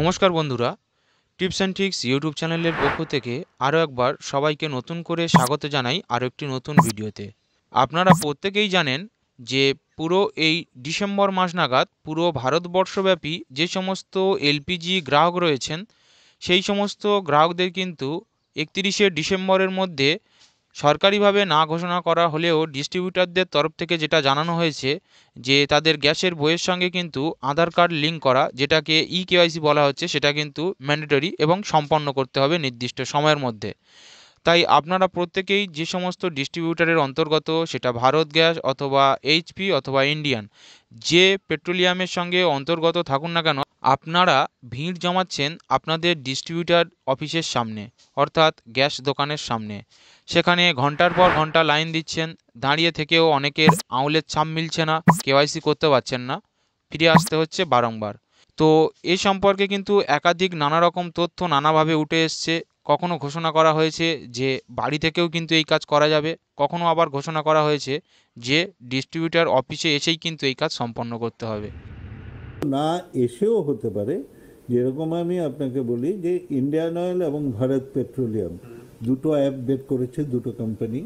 নমস্কার বন্ধুরা, tips and tricks YouTube চ্যানেলের পক্ষ থেকে আরও একবার সবাইকে নতুন করে স্বাগত জানাই আরও একটি নতুন ভিডিওতে। আপনারা প্রত্যেকেই জানেন যে পুরো এই ডিসেম্বর মাস নাগাদ পুরো ভারতবর্ষব্যাপী যে সমস্ত এলপিজি গ্রাহক রয়েছেন সেই সমস্ত গ্রাহকদের কিন্তু 31শে ডিসেম্বরের মধ্যে সরকারিভাবে না ঘোষণা করা হলেও ডিস্ট্রিবিউটরদের তরফ থেকে যেটা জানানো হয়েছে যে তাদের গ্যাসের বইয়ের সঙ্গে কিন্তু আধার কার্ড লিঙ্ক করা, যেটাকে কেওয়াইসি বলা হচ্ছে, সেটা কিন্তু ম্যান্ডেটরি এবং সম্পন্ন করতে হবে নির্দিষ্ট সময়ের মধ্যে। তাই আপনারা প্রত্যেকেই যে সমস্ত ডিস্ট্রিবিউটরের অন্তর্গত, সেটা ভারত গ্যাস অথবা এইচপি অথবা ইন্ডিয়ান, যে পেট্রোলিয়ামের সঙ্গে অন্তর্গত থাকুন না কেন, আপনারা ভিড় জমাচ্ছেন আপনাদের ডিস্ট্রিবিউটর অফিসের সামনে, অর্থাৎ গ্যাস দোকানের সামনে। সেখানে ঘন্টার পর ঘন্টা লাইন দিচ্ছেন, দাঁড়িয়ে থেকেও অনেকের আঙুলের ছাপ মিলছে না, কেওয়াইসি করতে পারছেন না, ফিরে আসতে হচ্ছে বারংবার। তো এ সম্পর্কে কিন্তু একাধিক নানা রকম তথ্য নানাভাবে উঠে এসছে। কখনো ঘোষণা করা হয়েছে যে বাড়ি থেকেও কিন্তু এই কাজ করা যাবে, কখনো আবার ঘোষণা করা হয়েছে যে ডিস্ট্রিবিউটর অফিসে এসেই কিন্তু এই কাজ সম্পন্ন করতে হবে। না এসেও হতে পারে। যেরকম আমি আপনাকে বলি যে ইন্ডিয়ান অয়েল এবং ভারত পেট্রোলিয়াম দুটো অ্যাপ বের করেছে দুটো কোম্পানি।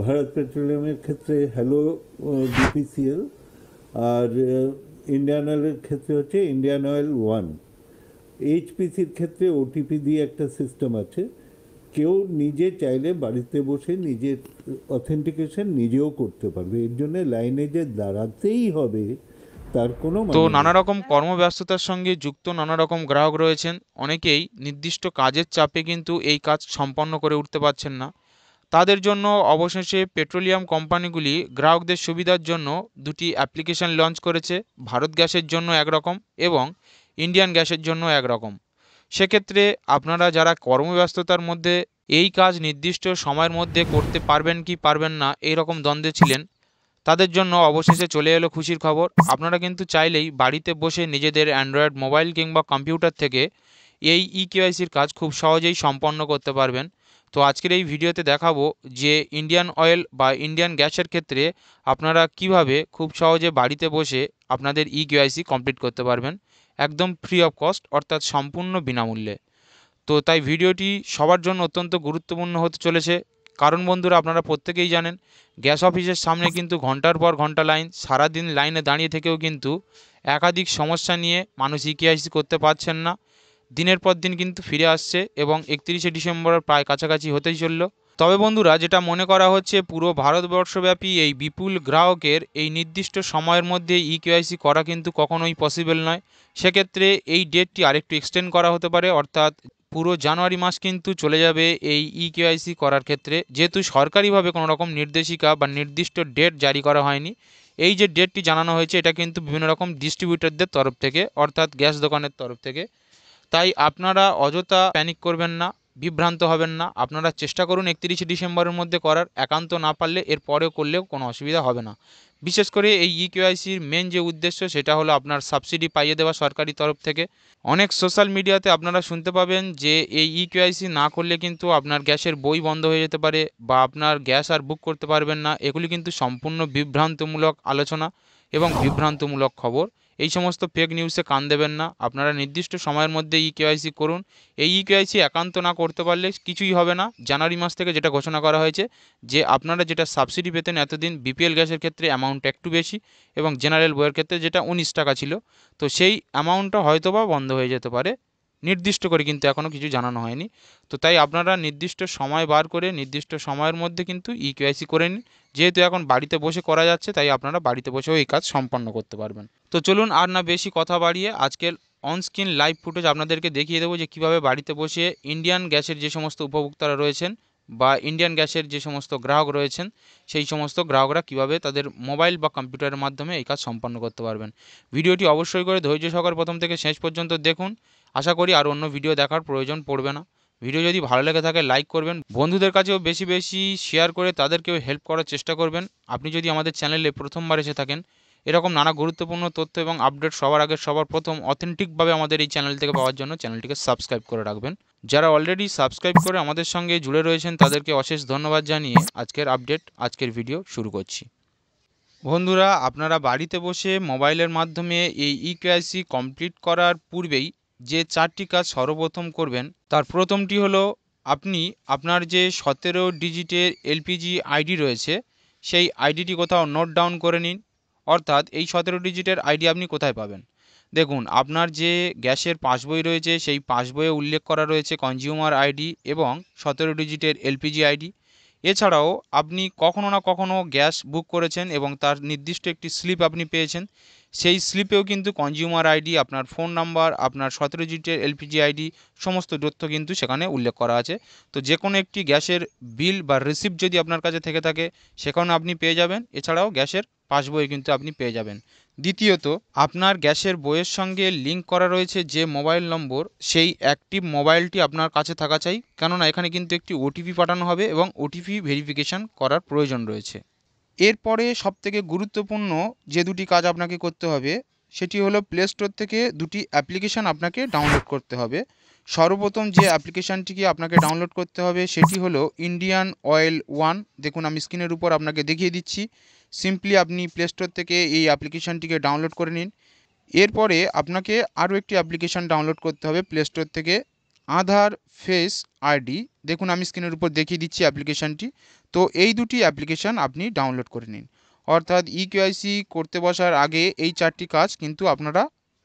ভারত পেট্রোলিয়ামের ক্ষেত্রে হ্যালো বিপিসিএল, আর ইন্ডিয়ান অয়েলের ক্ষেত্রে হচ্ছে ইন্ডিয়ান অয়েল ওয়ান। এইচপিসির ক্ষেত্রে ওটিপি দিয়ে একটা সিস্টেম আছে। কেউ নিজে চাইলে বাড়িতে বসে নিজের অথেন্টিকেশন নিজেও করতে পারবে। এর জন্য লাইনে যে দাঁড়াতেই হবে তার কোনো তো মানে নানা নেই। রকম কর্মব্যস্ততার সঙ্গে যুক্ত নানা রকম গ্রাহক রয়েছেন, অনেকেই নির্দিষ্ট কাজের চাপে কিন্তু এই কাজ সম্পন্ন করে উঠতে পারছেন না। তাদের জন্য অবশেষে পেট্রোলিয়াম কোম্পানিগুলি গ্রাহকদের সুবিধার জন্য দুটি অ্যাপ্লিকেশন লঞ্চ করেছে, ভারত গ্যাসের জন্য একরকম এবং ইন্ডিয়ান গ্যাসের জন্য একরকম। সেক্ষেত্রে আপনারা যারা কর্মব্যস্ততার মধ্যে এই কাজ নির্দিষ্ট সময়ের মধ্যে করতে পারবেন কি পারবেন না এই রকম দ্বন্দ্বে ছিলেন, তাদের জন্য অবশেষে চলে এলো খুশির খবর। আপনারা কিন্তু চাইলেই বাড়িতে বসে নিজেদের অ্যান্ড্রয়েড মোবাইল কিংবা কম্পিউটার থেকে এই কেওয়াইসির কাজ খুব সহজেই সম্পন্ন করতে পারবেন। তো আজকের এই ভিডিওতে দেখাবো যে ইন্ডিয়ান অয়েল বা ইন্ডিয়ান গ্যাসের ক্ষেত্রে আপনারা কিভাবে খুব সহজে বাড়িতে বসে আপনাদের কেওয়াইসি কমপ্লিট করতে পারবেন, একদম ফ্রি অফ কস্ট, অর্থাৎ সম্পূর্ণ বিনামূল্যে। তো তাই ভিডিওটি সবার জন্য অত্যন্ত গুরুত্বপূর্ণ হতে চলেছে। কারণ বন্ধুরা, আপনারা প্রত্যেকেই জানেন গ্যাস অফিসের সামনে কিন্তু ঘন্টার পর ঘন্টা লাইন, সারাদিন লাইনে দাঁড়িয়ে থেকেও কিন্তু একাধিক সমস্যা নিয়ে মানুষ কেওয়াইসি করতে পারছেন না। দিনের পর দিন কিন্তু ফিরে আসছে এবং 31শে ডিসেম্বরের প্রায় কাছাকাছি হতেই চলল। তবে বন্ধুরা, যেটা মনে করা হচ্ছে পুরো ভারতবর্ষব্যাপী এই বিপুল গ্রাহকের এই নির্দিষ্ট সময়ের মধ্যে কেওয়াইসি করা কিন্তু কখনোই পসিবল নয়। সেক্ষেত্রে এই ডেটটি আরেকটু এক্সটেন্ড করা হতে পারে, অর্থাৎ পুরো জানুয়ারি মাস কিন্তু চলে যাবে এই কেওয়াইসি করার ক্ষেত্রে, যেহেতু সরকারিভাবে কোনো রকম নির্দেশিকা বা নির্দিষ্ট ডেট জারি করা হয়নি। এই যে ডেটটি জানানো হয়েছে এটা কিন্তু বিভিন্ন রকম ডিস্ট্রিবিউটরদের তরফ থেকে, অর্থাৎ গ্যাস দোকানের তরফ থেকে। তাই আপনারা অযথা প্যানিক করবেন না, বিভ্রান্ত হবেন না। আপনারা চেষ্টা করুন 31শে ডিসেম্বরের মধ্যে করার, একান্ত না পারলে এর পরেও করলেও কোনো অসুবিধা হবে না। বিশেষ করে এই কেওয়াইসির মেন যে উদ্দেশ্য সেটা হলো আপনার সাবসিডি পাইয়ে দেওয়া সরকারি তরফ থেকে। অনেক সোশ্যাল মিডিয়াতে আপনারা শুনতে পাবেন যে এই কেওয়াইসি না করলে কিন্তু আপনার গ্যাসের বই বন্ধ হয়ে যেতে পারে বা আপনার গ্যাস আর বুক করতে পারবেন না। এগুলি কিন্তু সম্পূর্ণ বিভ্রান্তমূলক আলোচনা এবং বিভ্রান্তমূলক খবর। এই সমস্ত ফেক নিউজে কান দেবেন না। আপনারা নির্দিষ্ট সময়ের মধ্যে কেওয়াইসি করুন। এই কেওয়াইসি একান্ত না করতে পারলে কিছুই হবে না। জানুয়ারি মাস থেকে যেটা ঘোষণা করা হয়েছে যে আপনারা যেটা সাবসিডি পেতেন এতদিন বিপিএল গ্যাসের ক্ষেত্রে অ্যামাউন্ট একটু বেশি এবং জেনারেল বইয়ের ক্ষেত্রে যেটা 19 টাকা ছিল, তো সেই অ্যামাউন্টটা হয়তোবা বন্ধ হয়ে যেতে পারে, নির্দিষ্ট করে কিন্তু এখনও কিছু জানানো হয়নি। তো তাই আপনারা নির্দিষ্ট সময় বার করে নির্দিষ্ট সময়ের মধ্যে কিন্তু কেওয়াইসি করে নিন। যেহেতু এখন বাড়িতে বসে করা যাচ্ছে তাই আপনারা বাড়িতে বসেও এই কাজ সম্পন্ন করতে পারবেন। তো চলুন আর না বেশি কথা বাড়িয়ে আজকের অনস্ক্রিন লাইভ ফুটেজ আপনাদেরকে দেখিয়ে দেবো যে কীভাবে বাড়িতে বসে ইন্ডিয়ান গ্যাসের যে সমস্ত উপভোক্তারা রয়েছেন বা ইন্ডিয়ান গ্যাসের যে সমস্ত গ্রাহক রয়েছেন সেই সমস্ত গ্রাহকরা কীভাবে তাদের মোবাইল বা কম্পিউটারের মাধ্যমে এই কাজ সম্পন্ন করতে পারবেন। ভিডিওটি অবশ্যই করে ধৈর্য সহকারে প্রথম থেকে শেষ পর্যন্ত দেখুন। আশা করি আর অন্য ভিডিও দেখার প্রয়োজন পড়বে না। ভিডিও যদি ভালো লেগে থাকে লাইক করবেন, বন্ধুদের কাছেও বেশি বেশি শেয়ার করে তাদেরকেও হেল্প করার চেষ্টা করবেন। আপনি যদি আমাদের চ্যানেলে প্রথমবার এসে থাকেন, এরকম নানা গুরুত্বপূর্ণ তথ্য এবং আপডেট সবার আগে সবার প্রথম অথেন্টিকভাবে আমাদের এই চ্যানেল থেকে পাওয়ার জন্য চ্যানেলটিকে সাবস্ক্রাইব করে রাখবেন। যারা অলরেডি সাবস্ক্রাইব করে আমাদের সঙ্গে জুড়ে রয়েছেন তাদেরকে অশেষ ধন্যবাদ জানিয়ে আজকের আপডেট, আজকের ভিডিও শুরু করছি। বন্ধুরা, আপনারা বাড়িতে বসে মোবাইলের মাধ্যমে এই কেওয়াইসি কমপ্লিট করার পূর্বেই যে 4টি কাজ সর্বপ্রথম করবেন তার প্রথমটি হলো আপনি আপনার যে 17 ডিজিটের এলপিজি আইডি রয়েছে সেই আইডিটি কোথাও নোট ডাউন করে নিন। অর্থাৎ এই 17 ডিজিটের আইডি আপনি কোথায় পাবেন? দেখুন, আপনার যে গ্যাসের পাসবই রয়েছে সেই পাসবইয়ে উল্লেখ করা রয়েছে কনজিউমার আইডি এবং 17 ডিজিটের এলপিজি আইডি। এছাড়াও আপনি কখনো না কখনো গ্যাস বুক করেছেন এবং তার নির্দিষ্ট একটি স্লিপ আপনি পেয়েছেন। সেই স্লিপেও কিন্তু কনজিউমার আইডি, আপনার ফোন নাম্বার, আপনার 17 ডিজিটের এলপিজি আইডি সমস্ত তথ্য কিন্তু সেখানে উল্লেখ করা আছে। তো যে কোনো একটি গ্যাসের বিল বা রিসিপ্ট যদি আপনার কাছে থেকে থাকে সেখানে আপনি পেয়ে যাবেন। এছাড়াও গ্যাসের পাসবই কিন্তু আপনি পেয়ে যাবেন। দ্বিতীয়ত, আপনার গ্যাসের বইয়ের সঙ্গে লিঙ্ক করা রয়েছে যে মোবাইল নম্বর, সেই অ্যাক্টিভ মোবাইলটি আপনার কাছে থাকা চাই, কেননা এখানে কিন্তু একটি ওটিপি পাঠানো হবে এবং ওটিপি ভেরিফিকেশন করার প্রয়োজন রয়েছে। এরপরে সবথেকে গুরুত্বপূর্ণ যে দুটি কাজ আপনাকে করতে হবে সেটি হলো প্লে স্টোর থেকে দুটি অ্যাপ্লিকেশান আপনাকে ডাউনলোড করতে হবে। সর্বপ্রথম যে অ্যাপ্লিকেশানটিকে আপনাকে ডাউনলোড করতে হবে সেটি হলো ইন্ডিয়ান অয়েল ওয়ান। দেখুন, আমি স্ক্রিনের উপর আপনাকে দেখিয়ে দিচ্ছি। সিম্পলি আপনি প্লে স্টোর থেকে এই অ্যাপ্লিকেশানটিকে ডাউনলোড করে নিন। এরপরে আপনাকে আরও একটি অ্যাপ্লিকেশান ডাউনলোড করতে হবে প্লে স্টোর থেকে, আধার ফেস আইডি। দেখুন, আমি স্ক্রিনের উপর দেখিয়ে দিচ্ছি অ্যাপ্লিকেশানটি। তো এই দুটি অ্যাপ্লিকেশান আপনি ডাউনলোড করে নিন। অর্থাৎ ইকেওয়াইসি করতে বসার আগে এই 4টি কাজ কিন্তু আপনারা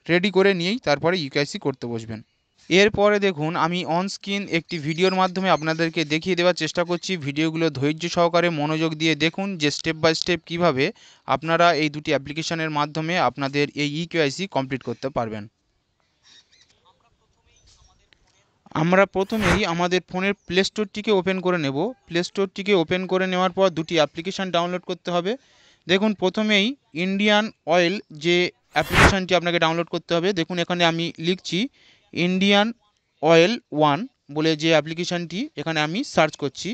রেডি করে নিয়েই তারপরে ইকেওয়াইসি করতে বসবেন। এরপরে দেখুন, আমি অন স্ক্রিন একটি ভিডিওর মাধ্যমে আপনাদেরকে দেখিয়ে দেওয়ার চেষ্টা করছি। ভিডিওগুলো ধৈর্য সহকারে মনোযোগ দিয়ে দেখুন যে স্টেপ বাই স্টেপ কীভাবে আপনারা এই দুটি অ্যাপ্লিকেশানের মাধ্যমে আপনাদের এই ইকেওয়াইসি কমপ্লিট করতে পারবেন। আমরা প্রথমেই আমাদের ফোনের প্লে স্টোরটিকে ওপেন করে নেব। প্লে স্টোরটিকে ওপেন করে নেওয়ার পর দুটি অ্যাপ্লিকেশান ডাউনলোড করতে হবে। দেখুন, প্রথমেই ইন্ডিয়ান অয়েল যে অ্যাপ্লিকেশানটি আপনাকে ডাউনলোড করতে হবে, দেখুন এখানে আমি লিখছি ইন্ডিয়ান অয়েল ওয়ান বলে যে অ্যাপ্লিকেশানটি, এখানে আমি সার্চ করছি।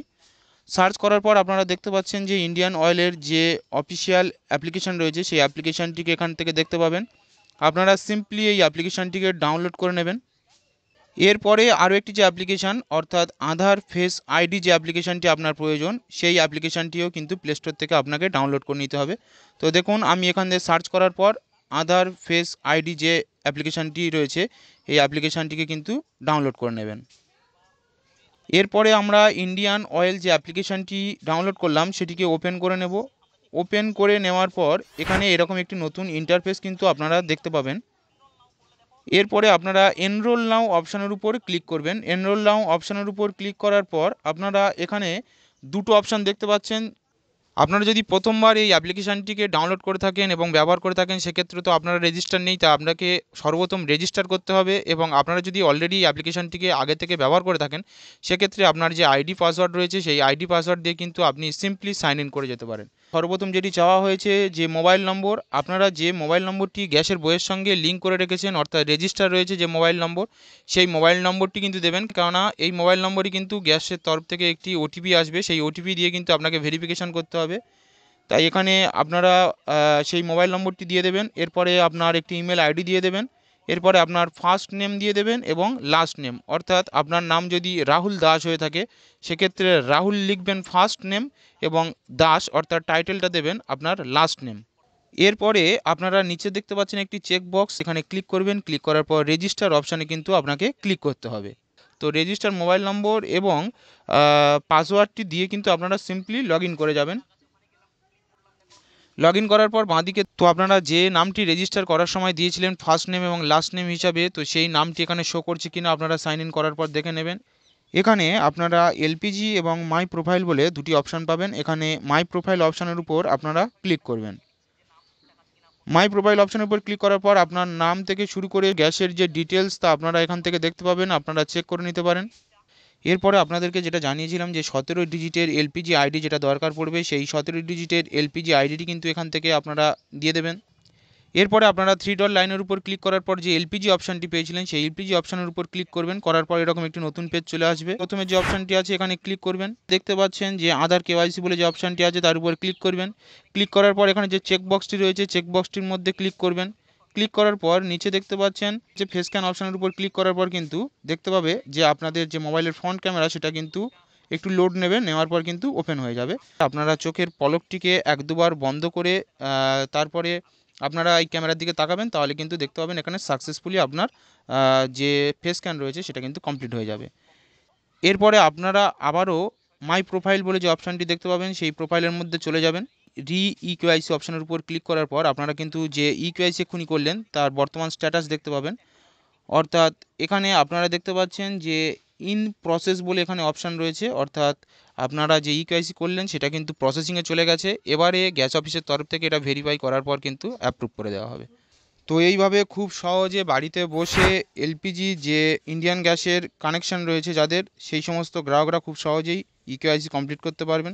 সার্চ করার পর আপনারা দেখতে পাচ্ছেন যে ইন্ডিয়ান অয়েলের যে অফিসিয়াল অ্যাপ্লিকেশান রয়েছে সেই অ্যাপ্লিকেশানটিকে এখান থেকে দেখতে পাবেন। আপনারা সিম্পলি এই অ্যাপ্লিকেশানটিকে ডাউনলোড করে নেবেন। এরপরে আরও একটি যে অ্যাপ্লিকেশান, অর্থাৎ আধার ফেস আইডি যে অ্যাপ্লিকেশানটি আপনার প্রয়োজন, সেই অ্যাপ্লিকেশানটিও কিন্তু প্লে স্টোর থেকে আপনাকে ডাউনলোড করে নিতে হবে। তো দেখুন, আমি এখান থেকে সার্চ করার পর আধার ফেস আইডি যে অ্যাপ্লিকেশানটি রয়েছে এই অ্যাপ্লিকেশানটিকে কিন্তু ডাউনলোড করে নেবেন। এরপরে আমরা ইন্ডিয়ান অয়েল যে অ্যাপ্লিকেশানটি ডাউনলোড করলাম সেটিকে ওপেন করে নেব। ওপেন করে নেওয়ার পর এখানে এরকম একটি নতুন ইন্টারফেস কিন্তু আপনারা দেখতে পাবেন। এরপরে আপনারা এনরোল নাও অপশানের উপর ক্লিক করবেন। এনরোল নাও অপশানের উপর ক্লিক করার পর আপনারা এখানে দুটো অপশান দেখতে পাচ্ছেন। আপনারা যদি প্রথমবার এই অ্যাপ্লিকেশানটিকে ডাউনলোড করে থাকেন এবং ব্যবহার করে থাকেন সেক্ষেত্রে তো আপনারা রেজিস্টার নেই, তা আপনাকে সর্বপ্রথম রেজিস্টার করতে হবে। এবং আপনারা যদি অলরেডি অ্যাপ্লিকেশানটিকে আগে থেকে ব্যবহার করে থাকেন সেক্ষেত্রে আপনার যে আইডি পাসওয়ার্ড রয়েছে সেই আইডি পাসওয়ার্ড দিয়ে কিন্তু আপনি সিম্পলি সাইন ইন করে যেতে পারেন। সর্বপ্রথম যেটি চাওয়া হয়েছে যে মোবাইল নম্বর, আপনারা যে মোবাইল নম্বরটি গ্যাসের বইয়ের সঙ্গে লিঙ্ক করে রেখেছেন অর্থাৎ রেজিস্টার রয়েছে যে মোবাইল নম্বর, সেই মোবাইল নম্বরটি কিন্তু দেবেন, কেননা এই মোবাইল নম্বরই কিন্তু গ্যাসের তরফ থেকে একটি ওটিপি আসবে, সেই ওটিপি দিয়ে কিন্তু আপনাকে ভেরিফিকেশান করতে হবে। তাই এখানে আপনারা সেই মোবাইল নম্বরটি দিয়ে দেবেন। এরপরে আপনার একটি ইমেল আইডি দিয়ে দেবেন। এরপরে আপনার ফার্স্ট নেম দিয়ে দেবেন এবং লাস্ট নেম, অর্থাৎ আপনার নাম যদি রাহুল দাস হয়ে থাকে সেক্ষেত্রে রাহুল লিখবেন ফার্স্ট নেম এবং দাস অর্থাৎ টাইটেলটা দেবেন আপনার লাস্ট নেম। এরপরে আপনারা নিচে দেখতে পাচ্ছেন একটি চেক বক্স, এখানে ক্লিক করবেন। ক্লিক করার পর রেজিস্টার অপশানে কিন্তু আপনাকে ক্লিক করতে হবে। তো রেজিস্টার মোবাইল নম্বর এবং পাসওয়ার্ডটি দিয়ে কিন্তু আপনারা সিম্পলি লগ ইন করে যাবেন। লগ ইন করার পর বাঁদিকে তো আপনারা যে নামটি রেজিস্টার করার সময় দিয়েছিলেন ফার্স্ট নেম এবং লাস্ট নেম হিসাবে, তো সেই নামটি এখানে শো করছে কিনা আপনারা সাইন ইন করার পর দেখে নেবেন। এখানে আপনারা এলপিজি এবং মাই প্রোফাইল বলে দুটি অপশান পাবেন। এখানে মাই প্রোফাইল অপশানের উপর আপনারা ক্লিক করবেন। মাই প্রোফাইল অপশানের উপর ক্লিক করার পর আপনার নাম থেকে শুরু করে গ্যাসের যে ডিটেলস তা আপনারা এখান থেকে দেখতে পাবেন, আপনারা চেক করে নিতে পারেন। এরপরে আপনাদেরকে যেটা জানিয়েছিলাম যে 17 ডিজিটের এলপিজি আইডি যেটা দরকার পড়বে, সেই 17 ডিজিটের এলপিজি আইডিটি কিন্তু এখান থেকে আপনারা দিয়ে দেবেন। এরপরে আপনারা 3 ডট লাইনের উপর ক্লিক করার পর যে এলপিজি অপশানটি পেয়েছিলেন সেই এলপিজি অপশানের উপর ক্লিক করবেন। করার পর এরকম একটি নতুন পেজ চলে আসবে। প্রথমে যে অপশানটি আছে এখানে ক্লিক করবেন। দেখতে পাচ্ছেন যে আধার কেওয়াইসি বলে যে অপশানটি আছে তার উপর ক্লিক করবেন। ক্লিক করার পর এখানে যে চেকবক্সটি রয়েছে চেকবক্সটির মধ্যে ক্লিক করবেন। ক্লিক করার পর নিচে দেখতে পাচ্ছেন যে ফেস স্ক্যান অপশানের উপর ক্লিক করার পর কিন্তু দেখতে পাবে যে আপনাদের যে মোবাইলের ফ্রন্ট ক্যামেরা সেটা কিন্তু একটু লোড নেবে, নেওয়ার পর কিন্তু ওপেন হয়ে যাবে। আপনারা চোখের পলকটিকে 1-2 বার বন্ধ করে তারপরে আপনারা এই ক্যামেরার দিকে তাকাবেন, তাহলে কিন্তু দেখতে পাবেন এখানে সাকসেসফুলি আপনার যে ফেস স্ক্যান রয়েছে সেটা কিন্তু কমপ্লিট হয়ে যাবে। এরপরে আপনারা আবারও মাই প্রোফাইল বলে যে অপশানটি দেখতে পাবেন, সেই প্রোফাইলের মধ্যে চলে যাবেন। ইকেওয়াইসি অপশানের উপর ক্লিক করার পর আপনারা কিন্তু যে ইকেওয়াইসি এক্ষুনি করলেন তার বর্তমান স্ট্যাটাস দেখতে পাবেন। অর্থাৎ এখানে আপনারা দেখতে পাচ্ছেন যে ইন প্রসেস বলে এখানে অপশান রয়েছে, অর্থাৎ আপনারা যে ইকেওয়াইসি করলেন সেটা কিন্তু প্রসেসিংয়ে চলে গেছে। এবারে গ্যাস অফিসের তরফ থেকে এটা ভেরিফাই করার পর কিন্তু অ্যাপ্রুভ করে দেওয়া হবে। তো এইভাবে খুব সহজে বাড়িতে বসে এলপিজি যে ইন্ডিয়ান গ্যাসের কানেকশান রয়েছে যাদের, সেই সমস্ত গ্রাহকরা খুব সহজেই ইকেওয়াইসি কমপ্লিট করতে পারবেন।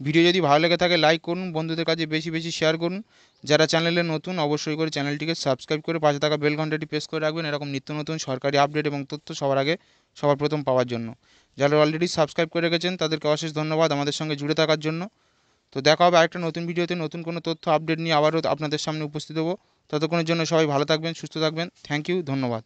ভিডিও যদি ভালো লেগে থাকে লাইক করুন, বন্ধুদের কাছে বেশি বেশি শেয়ার করুন। যারা চ্যানেলে নতুন অবশ্যই করে চ্যানেলটিকে সাবস্ক্রাইব করে পাশে থাকা বেল ঘন্টাটি প্রেস করে রাখবেন এরকম নিত্য নতুন সরকারি আপডেট এবং তথ্য সবার আগে সবার প্রথম পাওয়ার জন্য। যারা অলরেডি সাবস্ক্রাইব করে রেখেছেন তাদেরকে অশেষ ধন্যবাদ আমাদের সঙ্গে জুড়ে থাকার জন্য। তো দেখা হবে আরেকটা নতুন ভিডিওতে নতুন কোনো তথ্য আপডেট নিয়ে আবারও আপনাদের সামনে উপস্থিত হবো। ততক্ষণের জন্য সবাই ভালো থাকবেন, সুস্থ থাকবেন। থ্যাংক ইউ, ধন্যবাদ।